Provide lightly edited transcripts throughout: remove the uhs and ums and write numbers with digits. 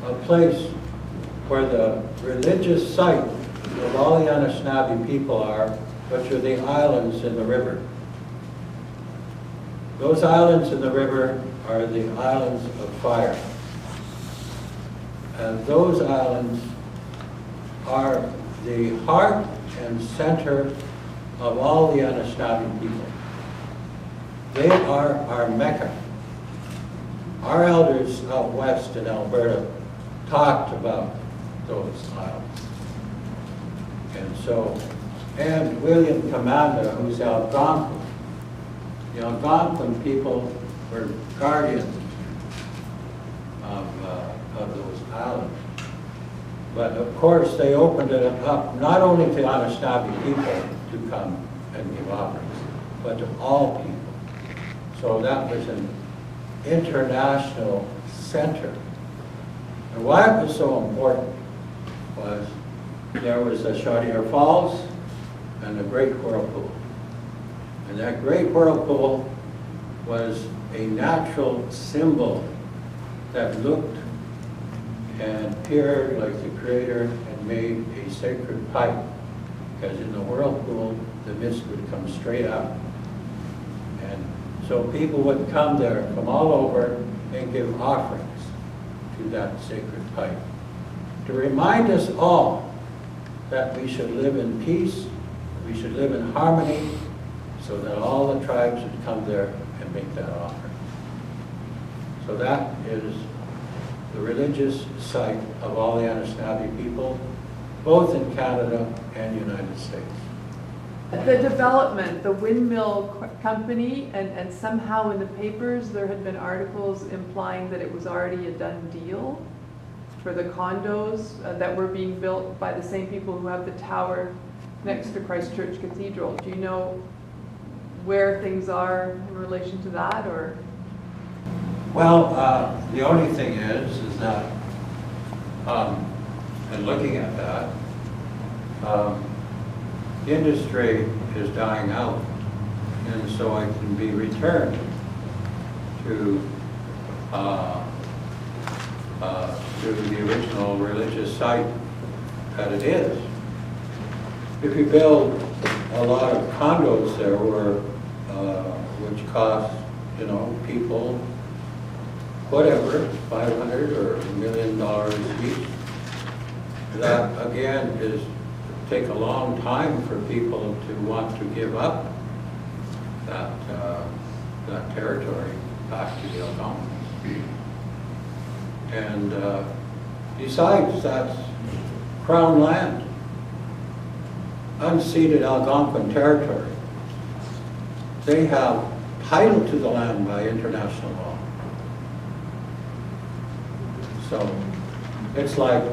a place where the religious site of all the Anishinaabe people are, which are the islands in the river. Those islands in the river are the islands of fire. And those islands are the heart and center of all the Anishinaabe people. They are our Mecca. Our elders out west in Alberta talked about those islands. And William Commanda, who's Algonquin. The Algonquin people were guardians of those islands. But of course, they opened it up not only to Anishinaabe people to come and give offerings, but to all people. So that was an international center. And why it was so important was there was the Chaudière Falls and the Great Whirlpool. And that Great Whirlpool was a natural symbol that looked and appeared like the Creator had made a sacred pipe, because in the whirlpool the mist would come straight up. And so people would come there from all over and give offerings to that sacred pipe, to remind us all that we should live in peace, we should live in harmony, so that all the tribes would come there and make that offering. So that is the religious site of all the Anishinaabe people, both in Canada and the United States. The development, the Windmill company, and somehow in the papers there had been articles implying that it was already a done deal for the condos that were being built by the same people who have the tower next to Christchurch Cathedral. Do you know where things are in relation to that, or? Well, the only thing is that, and looking at that, the industry is dying out, and so it can be returned to the original religious site that it is. If you build a lot of condos there, which cost, people whatever, $500 or $1 million each, that again is take a long time for people to want to give up that territory back to the Algonquins. And besides, that's Crown land, unceded Algonquin territory. They have title to the land by international law. So it's like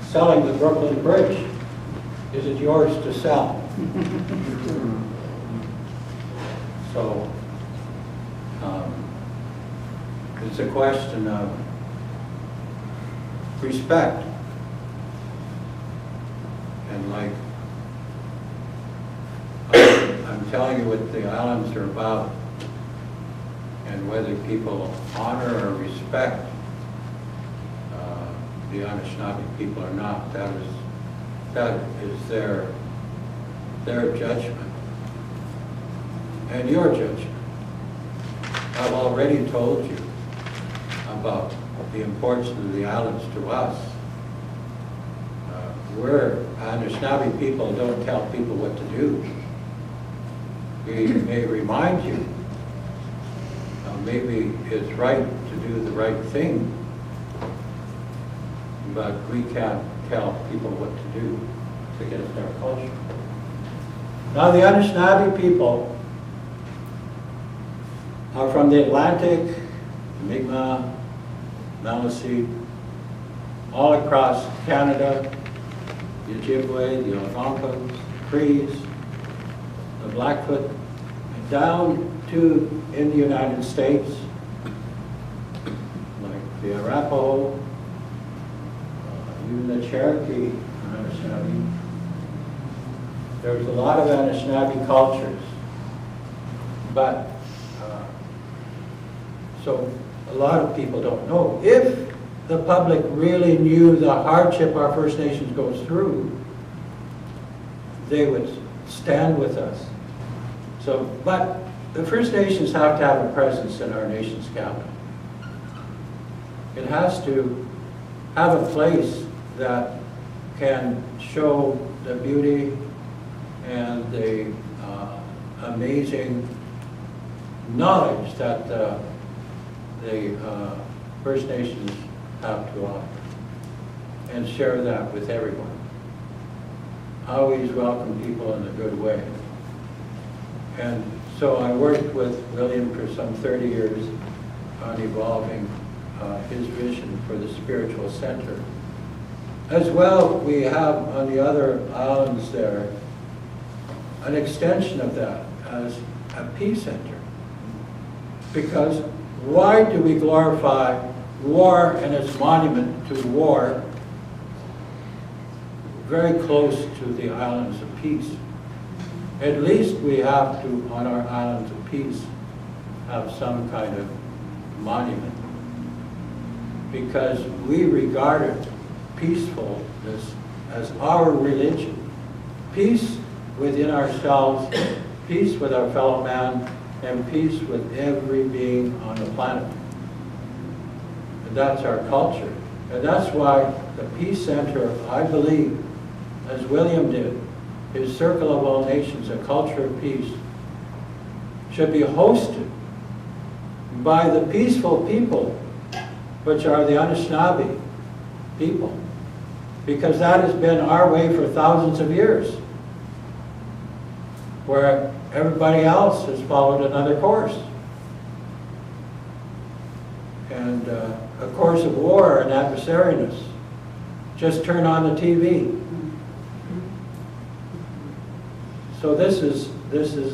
selling the Brooklyn Bridge. Is it yours to sell? So it's a question of respect. And like I'm telling you what the islands are about, and whether people honor or respect the Anishinaabe people or not, that is their judgment and your judgment. I've already told you about the importance of the islands to us. We're Anishinaabe people, don't tell people what to do. We may remind you, maybe it's right to do the right thing, but we can't tell people what to do against our culture. Now the Anishinaabe people are from the Atlantic, Mi'kmaq, Maliseet, all across Canada, the Ojibwe, the Algonquins, the Crees, the Blackfoot, and down to in the United States, like the Arapaho, even the Cherokee Anishinaabe. There's a lot of Anishinaabe cultures, but so a lot of people don't know. If the public really knew the hardship our First Nations goes through, they would stand with us. So, but the First Nations have to have a presence in our nation's capital. It has to have a place that can show the beauty and the amazing knowledge that the First Nations have to offer, and share that with everyone. Always welcome people in a good way. And so I worked with William for some 30 years on evolving his vision for the spiritual center. As well, we have on the other islands there an extension of that as a peace center. Because why do we glorify war and its monument to war very close to the islands of peace? At least we have to, on our islands of peace, have some kind of monument. Because we regarded peacefulness as our religion. Peace within ourselves, peace with our fellow man, and peace with every being on the planet. And that's our culture. And that's why the Peace Center, I believe, as William did, his Circle of All Nations, a culture of peace, should be hosted by the peaceful people, which are the Anishinaabe people, because that has been our way for thousands of years, where everybody else has followed another course. And a course of war and adversariness. Just turn on the TV. So this is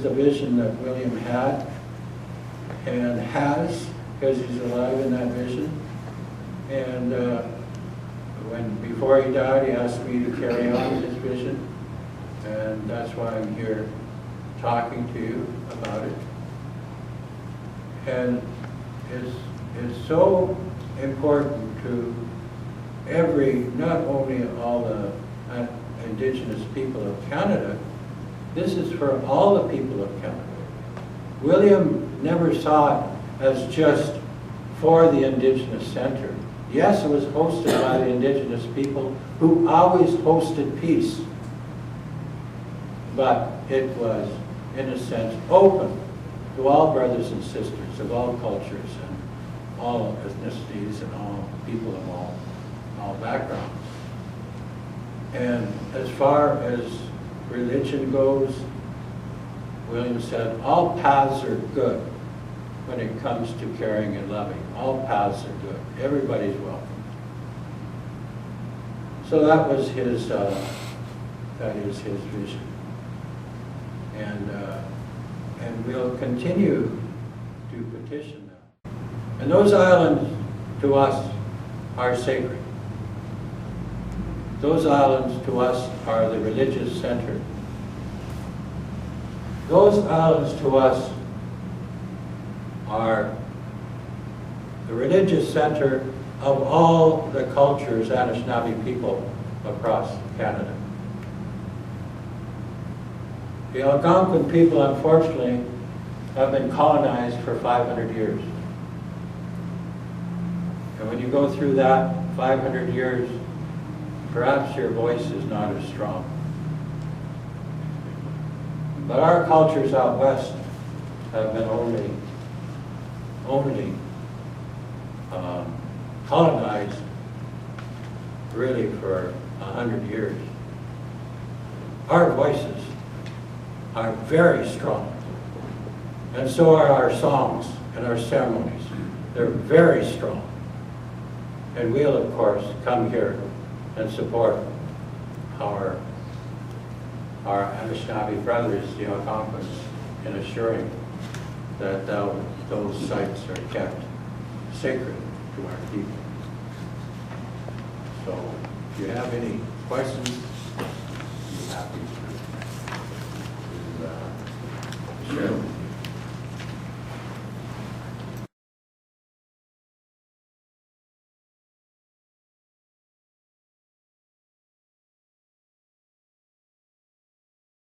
the vision that William had and has, because he's alive in that vision. And before he died, he asked me to carry on his vision, and that's why I'm here talking to you about it. And it's so important to not only all the Indigenous people of Canada, this is for all the people of Canada. William never saw it as just for the Indigenous Center. Yes, it was hosted by the Indigenous people who always hosted peace, but it was, in a sense, open to all brothers and sisters of all cultures and all ethnicities and all people of all backgrounds. And as far as religion goes, William said, all paths are good when it comes to caring and loving. All paths are good. Everybody's welcome. So that was his, that is his vision. And we'll continue to petition that. And those islands, to us, are sacred. Those islands, to us, are the religious center. Those islands, to us, are the religious center of all the cultures, Anishinaabe people across Canada. The Algonquin people, unfortunately, have been colonized for 500 years. And when you go through that 500 years, perhaps your voice is not as strong. But our cultures out west have been only colonized really for 100 years. Our voices are very strong, and so are our songs and our ceremonies. They're very strong. And we'll, of course, come here and support our Anishinaabe brothers, the Algonquins, in assuring that those sites are kept sacred to our people. So if you have any questions, I'd be happy to